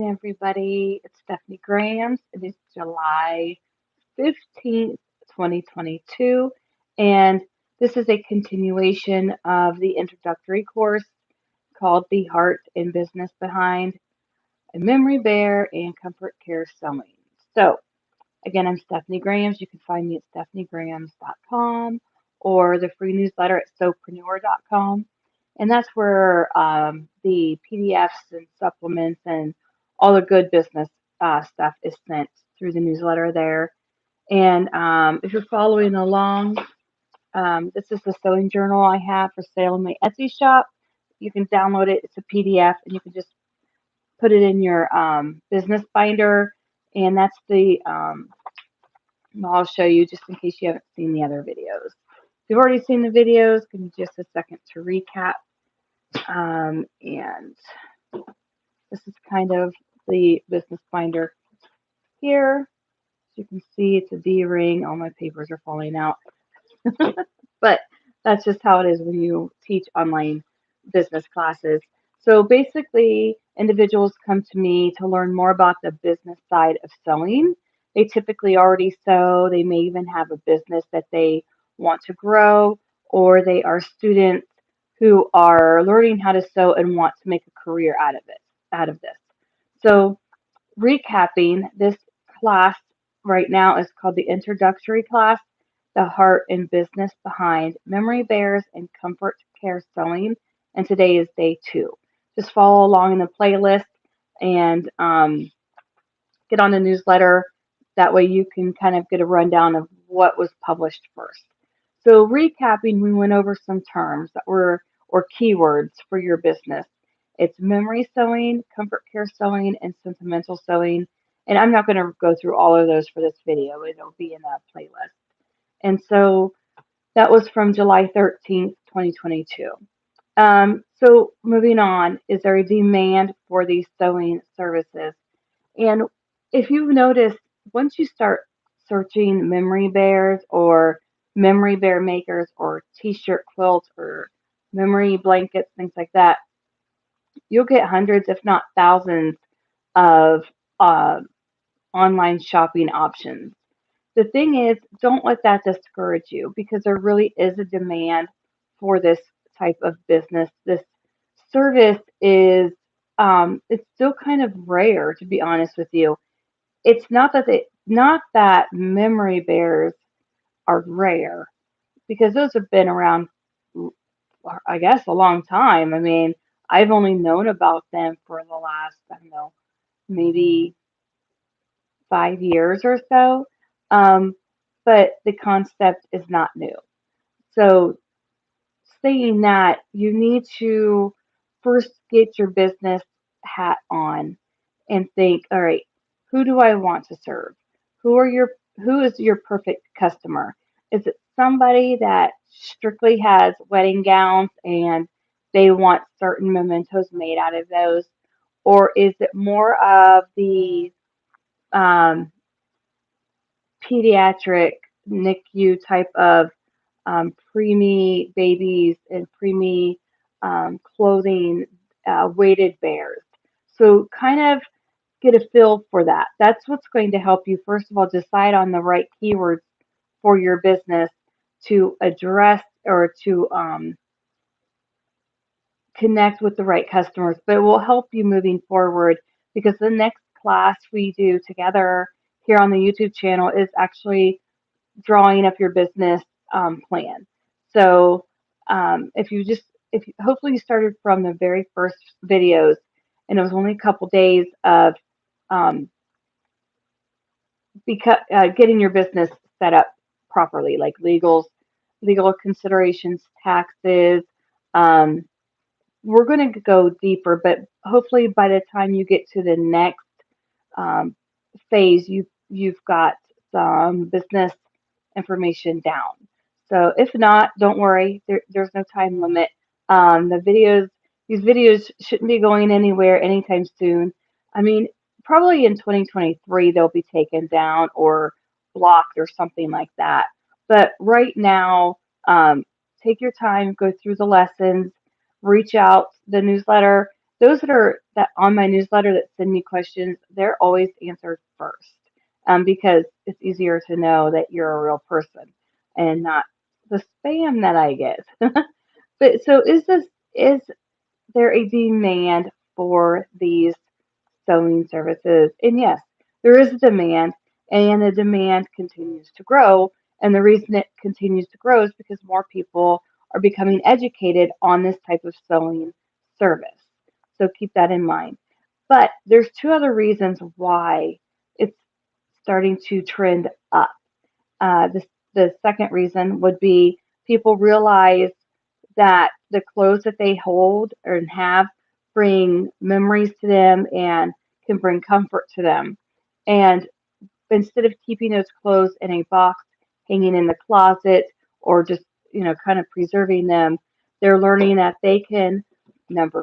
everybody. It's Stephanie Grams. It is July 15th, 2022, and this is a continuation of the introductory course called The Heart and Business Behind a Memory Bear and Comfort Care Sewing. So, again, I'm Stephanie Grams. You can find me at stephaniegrams.com or the free newsletter at sewpreneur.com. And that's where the PDFs and supplements and all the good business stuff is sent through the newsletter there. And if you're following along, this is the sewing journal I have for sale in my Etsy shop. You can download it. It's a PDF, and you can just put it in your business binder. And that's the I'll show you just in case you haven't seen the other videos. If you've already seen the videos, give me just a second to recap. And this is kind of the business binder here. As you can see, it's a D ring. All my papers are falling out. But that's just how it is when you teach online business classes. So basically, individuals come to me to learn more about the business side of sewing. They typically already sew. They may even have a business that they want to grow, or they are students who are learning how to sew and want to make a career out of this. So recapping, this class right now is called the Introductory class, The Heart and Business Behind Memory Bears and Comfort Care Sewing, and today is day 2. Just follow along in the playlist and get on the newsletter. That way you can kind of get a rundown of what was published first. So recapping, we went over some terms that were or keywords for your business. It's memory sewing, comfort care sewing, and sentimental sewing. And I'm not going to go through all of those for this video. It'll be in the playlist. And so that was from July 13th, 2022. So moving on, is there a demand for these sewing services? And if you've noticed, once you start searching memory bears or memory bear makers or t-shirt quilts or memory blankets, things like that, you'll get hundreds, if not thousands, of uh, online shopping options. The thing is, don't let that discourage you because there really is a demand for this type of business. This service is it's still kind of rare, to be honest with you. It's not that memory bears are rare because those have been around, I guess, a long time. I mean, I've only known about them for the last, I don't know, maybe 5 years or so. Um, but the concept is not new. So, saying that, you need to first get your business hat on and think, all right, who do I want to serve? Who is your perfect customer? Is it somebody that strictly has wedding gowns and they want certain mementos made out of those? Or is it more of the um, pediatric NICU type of preemie babies and preemie clothing weighted bears? So kind of get a feel for that. That's what's going to help you, first of all, decide on the right keywords for your business to address or to connect with the right customers, but it will help you moving forward because the next class we do together here on the YouTube channel is actually drawing up your business plan. So hopefully you started from the very first videos and it was only a couple days of um, getting your business set up properly, like legal considerations, taxes. Um, we're going to go deeper, but hopefully by the time you get to the next um, phase, you've got some business information down. So if not, don't worry. There's no time limit. These videos shouldn't be going anywhere anytime soon. I mean, probably in 2023 they'll be taken down or blocked or something like that. But right now, take your time, go through the lessons, reach out the newsletter, those that on my newsletter that send me questions, they're always answered first, because it's easier to know that you're a real person and not the spam that I get. But so is there a demand for these sewing services? And yes, there is a demand, and the demand continues to grow. And the reason it continues to grow is because more people are becoming educated on this type of sewing service. So keep that in mind. But there's two other reasons why it's starting to trend up. The second reason would be people realize that the clothes that they hold and have bring memories to them and can bring comfort to them. And instead of keeping those clothes in a box hanging in the closet or just, kind of preserving them, they're learning that they can,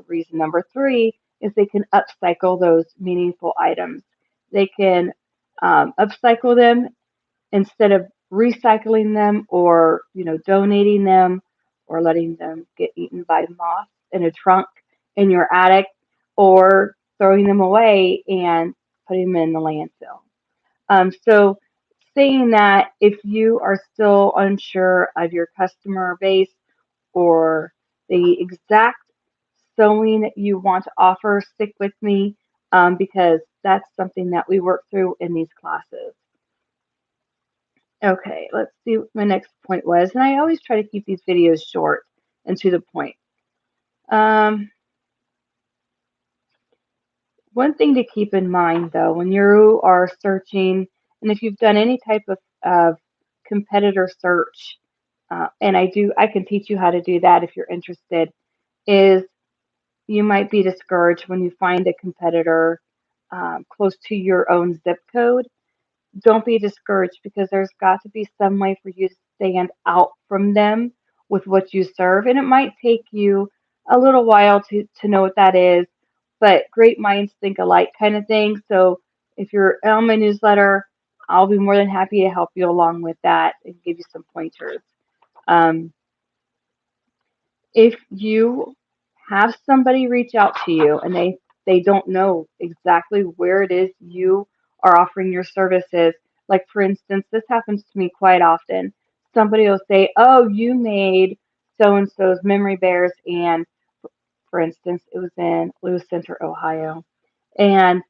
reason number three is they can upcycle those meaningful items. They can upcycle them instead of recycling them or donating them or letting them get eaten by moths in a trunk in your attic or throwing them away and putting them in the landfill. So saying that, if you are still unsure of your customer base or the exact sewing that you want to offer, stick with me, because that's something that we work through in these classes. Okay, let's see what my next point was. And I always try to keep these videos short and to the point. Um, One thing to keep in mind, though, when you are searching, and if you've done any type of competitor search, and I can teach you how to do that if you're interested, is you might be discouraged when you find a competitor close to your own zip code. Don't be discouraged, because there's got to be some way for you to stand out from them with what you serve. And it might take you a little while to know what that is, but great minds think alike kind of thing. So if you're on my newsletter, I'll be more than happy to help you along with that and give you some pointers. Um, if you have somebody reach out to you and they don't know exactly where it is you are offering your services, like for instance, this happens to me quite often. Somebody will say, oh, you made so and so's memory bears, and for instance, it was in Lewis Center, Ohio, and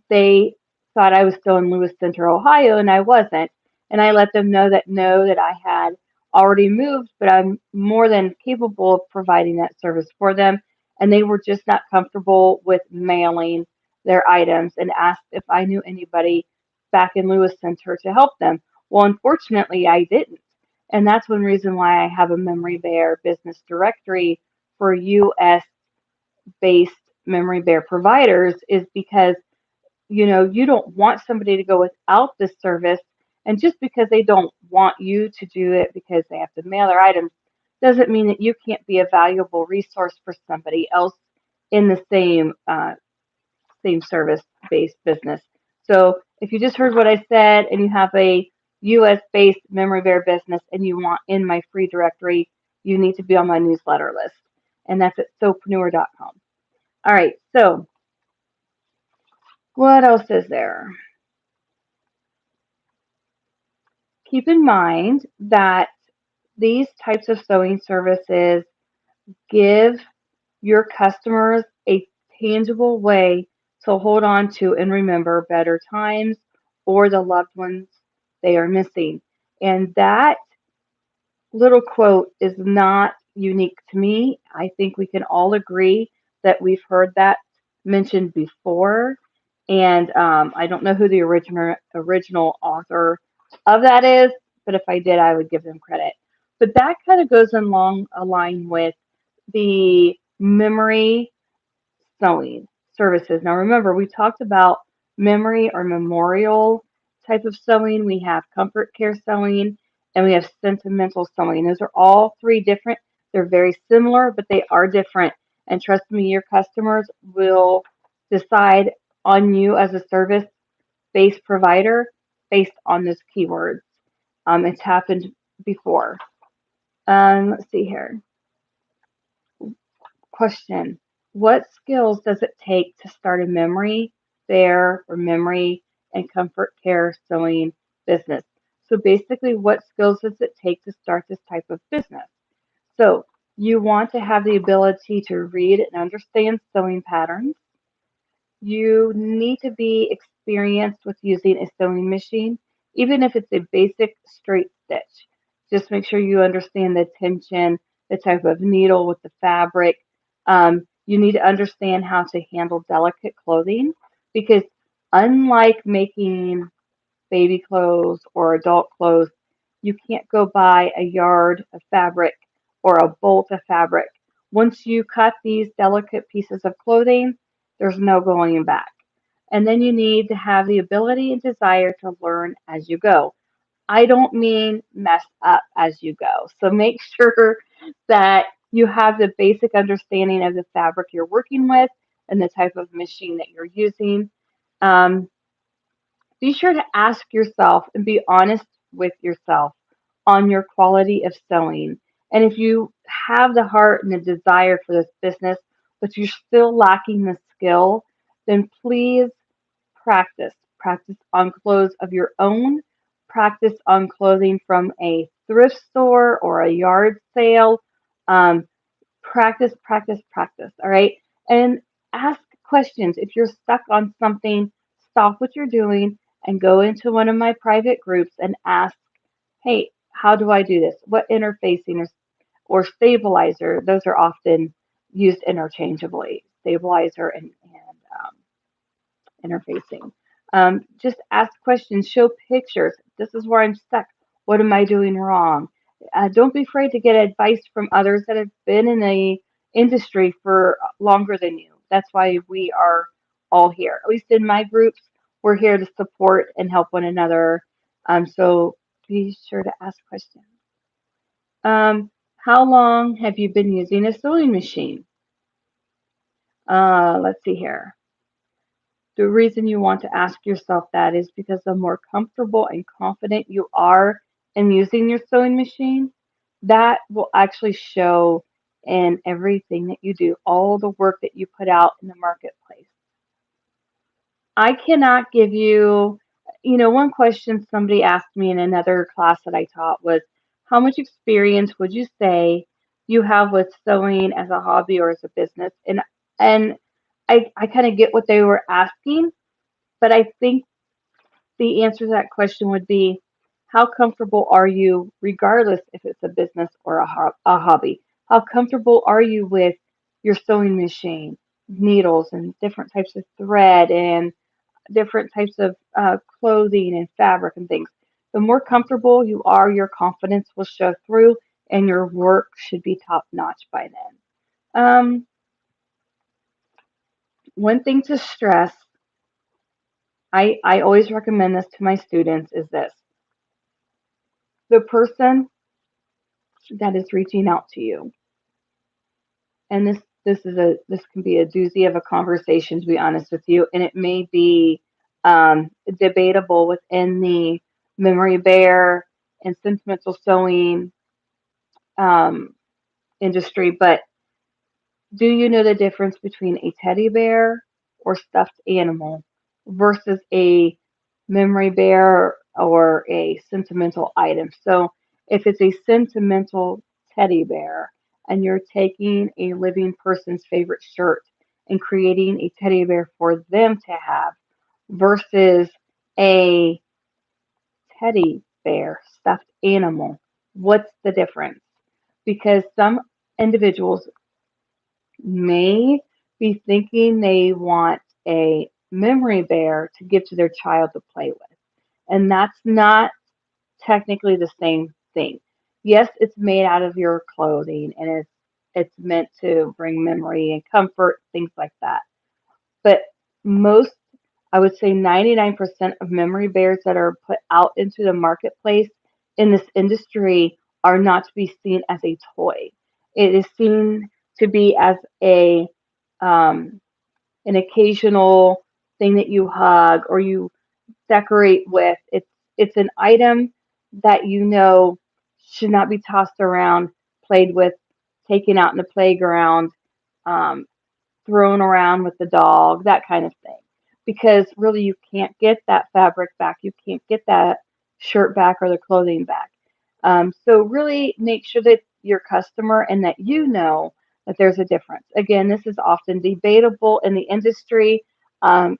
they thought I was still in Lewis Center, Ohio, and I wasn't. And I let them know that no, that I had already moved, but I'm more than capable of providing that service for them. And they were just not comfortable with mailing their items and asked if I knew anybody back in Lewis Center to help them. Well, unfortunately, I didn't. And that's one reason why I have a Memory Bear business directory for US based Memory Bear providers, is because you don't want somebody to go without this service. And just because they don't want you to do it because they have to mail their items doesn't mean that you can't be a valuable resource for somebody else in the same service based business. So if you just heard what I said and you have a US based memory bear business and you want in my free directory, you need to be on my newsletter list. And that's at soapreneur.com. All right, so what else is there? Keep in mind that these types of sewing services give your customers a tangible way to hold on to and remember better times or the loved ones they are missing. And that little quote is not unique to me. I think we can all agree that we've heard that mentioned before. And I don't know who the original author of that is, but if I did, I would give them credit. But that kind of goes along a line with the memory sewing services. Now, remember, we talked about memory or memorial type of sewing. We have comfort care sewing, and we have sentimental sewing. Those are all three different. They're very similar, but they are different. And trust me, your customers will decide on you as a service-based provider based on those keywords. It's happened before. Let's see here. Question. What skills does it take to start a memory bear or memory and comfort care sewing business? So basically, what skills does it take to start this type of business? So you want to have the ability to read and understand sewing patterns. You need to be experienced with using a sewing machine, even if it's a basic straight stitch. Just make sure you understand the tension, the type of needle with the fabric. You need to understand how to handle delicate clothing because, unlike making baby clothes or adult clothes, you can't go buy a yard of fabric or a bolt of fabric. Once you cut these delicate pieces of clothing, there's no going back. And then you need to have the ability and desire to learn as you go. I don't mean mess up as you go. So make sure that you have the basic understanding of the fabric you're working with and the type of machine that you're using. Um, be sure to ask yourself and be honest with yourself on your quality of sewing. And if you have the heart and the desire for this business, but you're still lacking the skill, then please practice. Practice on clothes of your own. Practice on clothing from a thrift store or a yard sale. Um, practice, practice, practice. All right. And ask questions. If you're stuck on something, stop what you're doing and go into one of my private groups and ask, hey, how do I do this? What interfacing or stabilizer? Those are often used interchangeably, stabilizer and interfacing. Just ask questions, show pictures. This is where I'm stuck. What am I doing wrong? Don't be afraid to get advice from others that have been in the industry for longer than you. That's why we are all here. At least in my groups, we're here to support and help one another. So be sure to ask questions. How long have you been using a sewing machine? Let's see here. The reason you want to ask yourself that is because the more comfortable and confident you are in using your sewing machine, that will actually show in everything that you do, all the work that you put out in the marketplace. I cannot give you, one question somebody asked me in another class that I taught was, how much experience would you say you have with sewing as a hobby or as a business? And I kind of get what they were asking, but I think the answer to that question would be, how comfortable are you, regardless if it's a business or a hobby? How comfortable are you with your sewing machine, needles, and different types of thread and different types of clothing and fabric and things? The more comfortable you are, your confidence will show through, and your work should be top notch by then. One thing to stress, I always recommend this to my students, is this: the person that is reaching out to you. And this can be a doozy of a conversation, to be honest with you, and it may be debatable within the memory bear and sentimental sewing um, industry. But do you know the difference between a teddy bear or stuffed animal versus a memory bear or a sentimental item? So, if it's a sentimental teddy bear and you're taking a living person's favorite shirt and creating a teddy bear for them to have versus a teddy bear stuffed animal, what's the difference? Because some individuals may be thinking they want a memory bear to give to their child to play with. And that's not technically the same thing. Yes, it's made out of your clothing and it's meant to bring memory and comfort, things like that. But most, I would say 99% of memory bears that are put out into the marketplace in this industry are not to be seen as a toy. It is seen to be as a um, an occasional thing that you hug or you decorate with. It's an item that should not be tossed around, played with, taken out in the playground. Um, thrown around with the dog, that kind of thing. Because really, you can't get that fabric back. You can't get that shirt back or the clothing back. So really make sure that your customer and that you know that there's a difference. Again, this is often debatable in the industry. And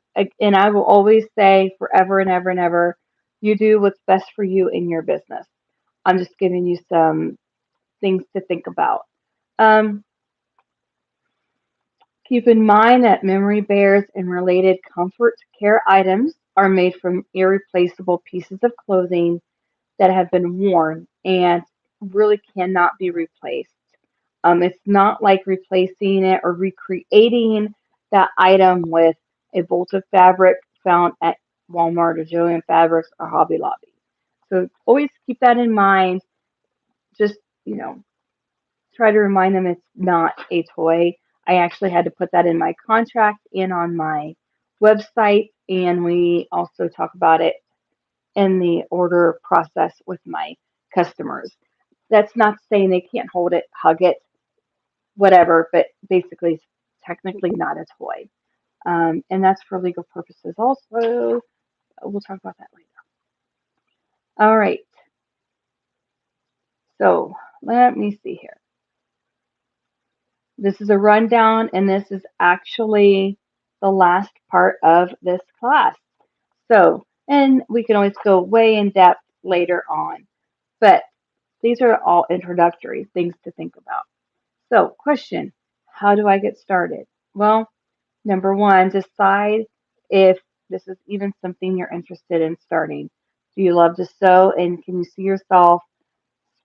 I will always say forever and ever and ever, you do what's best for you in your business. I'm just giving you some things to think about. Um, Keep in mind that memory bears and related comfort care items are made from irreplaceable pieces of clothing that have been worn and really cannot be replaced. It's not like replacing it or recreating that item with a bolt of fabric found at Walmart or Joann Fabrics or Hobby Lobby. So always keep that in mind. Just, you know, try to remind them it's not a toy. I actually had to put that in my contract and on my website, and we also talk about it in the order process with my customers. That's not saying they can't hold it, hug it, whatever, but basically, it's technically not a toy. And that's for legal purposes also. We'll talk about that later. All right, so let me see here. This is a rundown, and this is actually the last part of this class. So, and we can always go way in depth later on, but these are all introductory things to think about. So, question, how do I get started? Well, number one, decide if this is even something you're interested in starting. Do you love to sew, and can you see yourself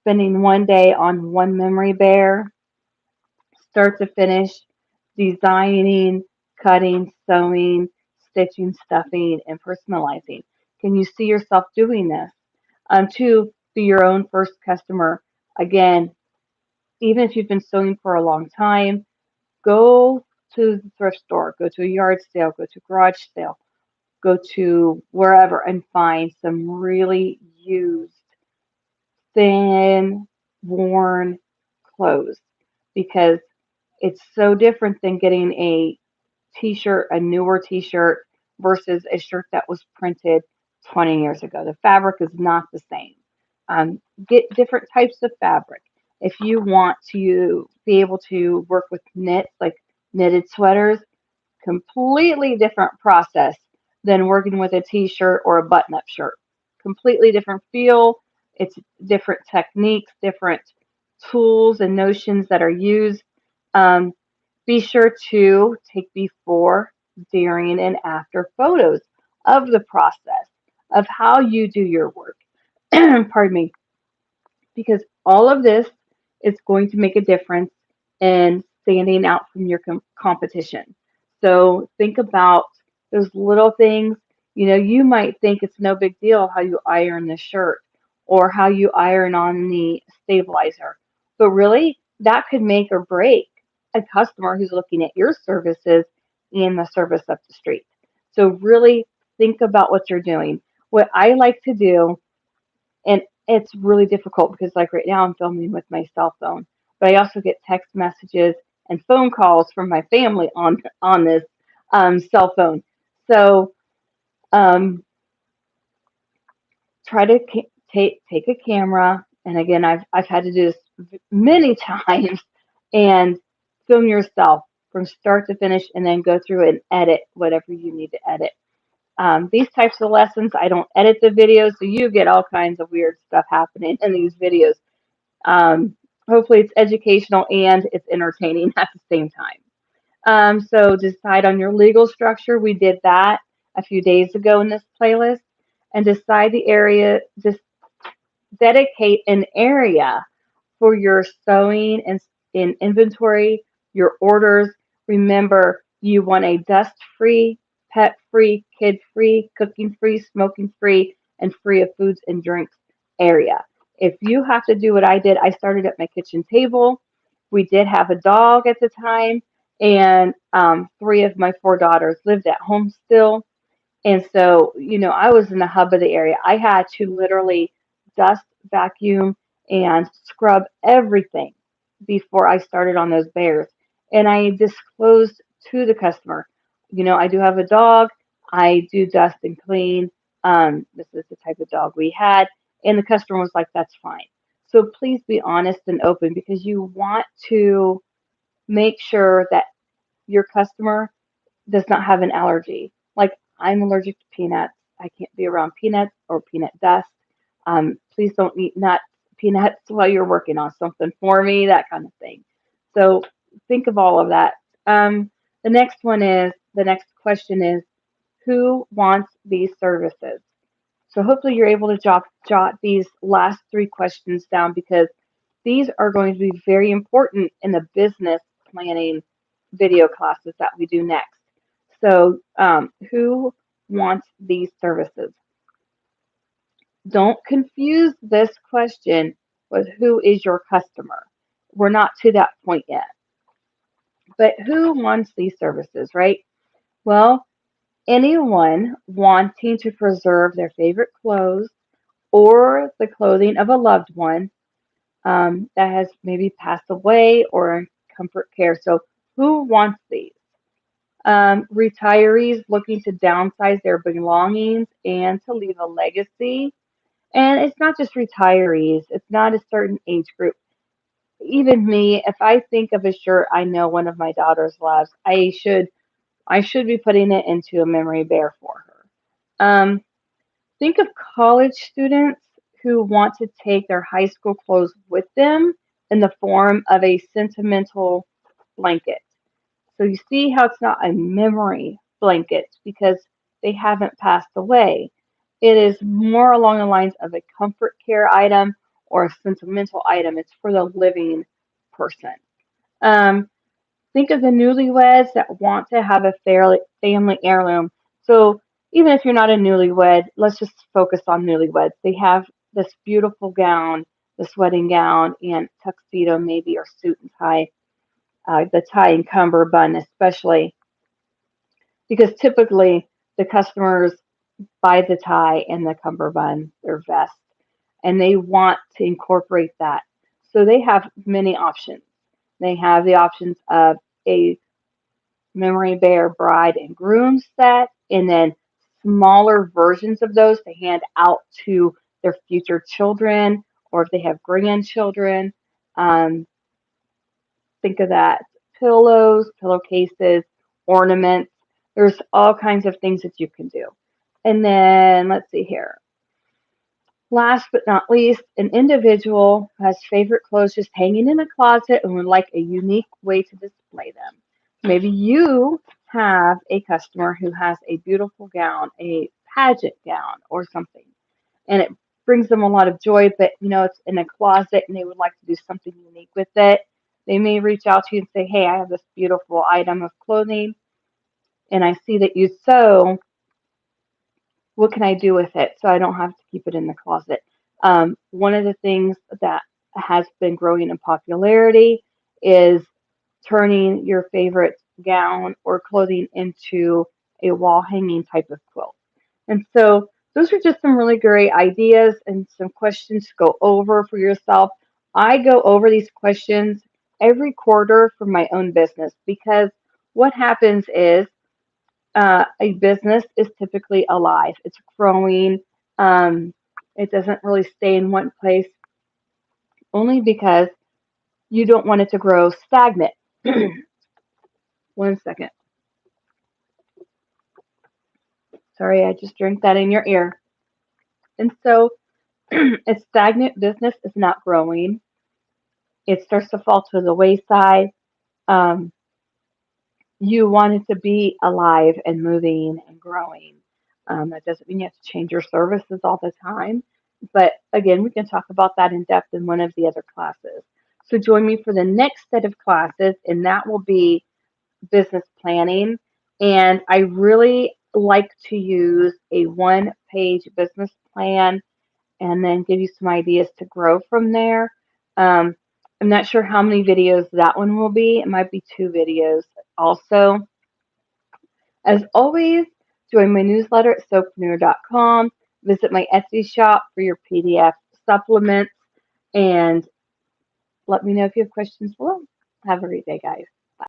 spending one day on one memory bear, start to finish, designing, cutting, sewing, stitching, stuffing, and personalizing? Can you see yourself doing this? Two, be your own first customer. Again, even if you've been sewing for a long time, go to the thrift store, go to a yard sale, go to a garage sale, go to wherever and find some really used, thin, worn clothes because it's so different than getting a t-shirt, a newer t-shirt versus a shirt that was printed 20 years ago. The fabric is not the same. Get different types of fabric. If you want to be able to work with knits, like knitted sweaters, completely different process than working with a t-shirt or a button-up shirt. Completely different feel. It's different techniques, different tools and notions that are used. Um, be sure to take before, during, and after photos of the process of how you do your work. Pardon me, because all of this is going to make a difference in standing out from your competition. So think about those little things. You know, you might think it's no big deal how you iron the shirt or how you iron on the stabilizer, but really that could make or break a customer who's looking at your services and the service up the street. So really think about what you're doing. What I like to do, and it's really difficult because like right now I'm filming with my cell phone, but I also get text messages and phone calls from my family on this cell phone. So um, try to take a camera, and again I've had to do this many times, and film yourself from start to finish, and then go through and edit whatever you need to edit. These types of lessons, I don't edit the videos, so you get all kinds of weird stuff happening in these videos. Um, Hopefully, it's educational and it's entertaining at the same time. So, decide on your legal structure. We did that a few days ago in this playlist. And decide the area, just dedicate an area for your sewing and in inventory, your orders. Remember, you want a dust free, pet free, kid free, cooking free, smoking free, and free of foods and drinks area. If you have to do what I did, I started at my kitchen table. We did have a dog at the time, and three of my four daughters lived at home still. And so, you know, I was in the hub of the area. I had to literally dust, vacuum, and scrub everything before I started on those bears. And I disclosed to the customer. I do have a dog. I do dust and clean. This is the type of dog we had. And the customer was like, that's fine. So please be honest and open because you want to make sure that your customer does not have an allergy. Like I'm allergic to peanuts. I can't be around peanuts or peanut dust. Please don't eat peanuts while you're working on something for me, that kind of thing. So think of all of that. Um, the next question is, who wants these services? So hopefully you're able to jot these last three questions down because these are going to be very important in the business planning video classes that we do next. So who wants these services? Don't confuse this question with who is your customer. We're not to that point yet. But who wants these services, right? Well, anyone wanting to preserve their favorite clothes or the clothing of a loved one that has maybe passed away or in comfort care. So, who wants these? Retirees looking to downsize their belongings and to leave a legacy. And it's not just retirees, it's not a certain age group. Even me, if I think of a shirt I know one of my daughters loves, I should be putting it into a memory bear for her. Think of college students who want to take their high school clothes with them in the form of a sentimental blanket. So you see how it's not a memory blanket because they haven't passed away. It is more along the lines of a comfort care item or a sentimental item. It's for the living person. Um, Think of the newlyweds that want to have a family heirloom. So even if you're not a newlywed, let's just focus on newlyweds. They have this beautiful gown, this wedding gown, and tuxedo maybe or suit and tie, the tie and cummerbund especially, because typically the customers buy the tie and the cummerbund, their vest, and they want to incorporate that. So they have many options. They have the options of a memory bear bride and groom set, and then smaller versions of those to hand out to their future children or if they have grandchildren. Um, think of that. Pillows, pillowcases, ornaments. There's all kinds of things that you can do. And then let's see here. Last but not least, an individual who has favorite clothes just hanging in a closet and would like a unique way to display them. Maybe you have a customer who has a beautiful gown, a pageant gown or something, and it brings them a lot of joy, but it's in a closet and they would like to do something unique with it. They may reach out to you and say, hey, I have this beautiful item of clothing and I see that you sew. What can I do with it so I don't have to keep it in the closet? One of the things that has been growing in popularity is turning your favorite gown or clothing into a wall hanging type of quilt. And so those are just some really great ideas and some questions to go over for yourself. I go over these questions every quarter for my own business because what happens is a business is typically alive. It's growing. Um, it doesn't really stay in one place only because you don't want it to grow stagnant. One second. Sorry, I just drank that in your ear. And so a stagnant business is not growing. It starts to fall to the wayside. Um, you want it to be alive and moving and growing. That doesn't mean you have to change your services all the time. But again, we can talk about that in depth in one of the other classes. So join me for the next set of classes, and that will be business planning. And I really like to use a one-page business plan and then give you some ideas to grow from there. Um, I'm not sure how many videos that one will be. It might be 2 videos also. As always, join my newsletter at soapreneur.com. Visit my Etsy shop for your PDF supplements and let me know if you have questions below. Have a great day, guys.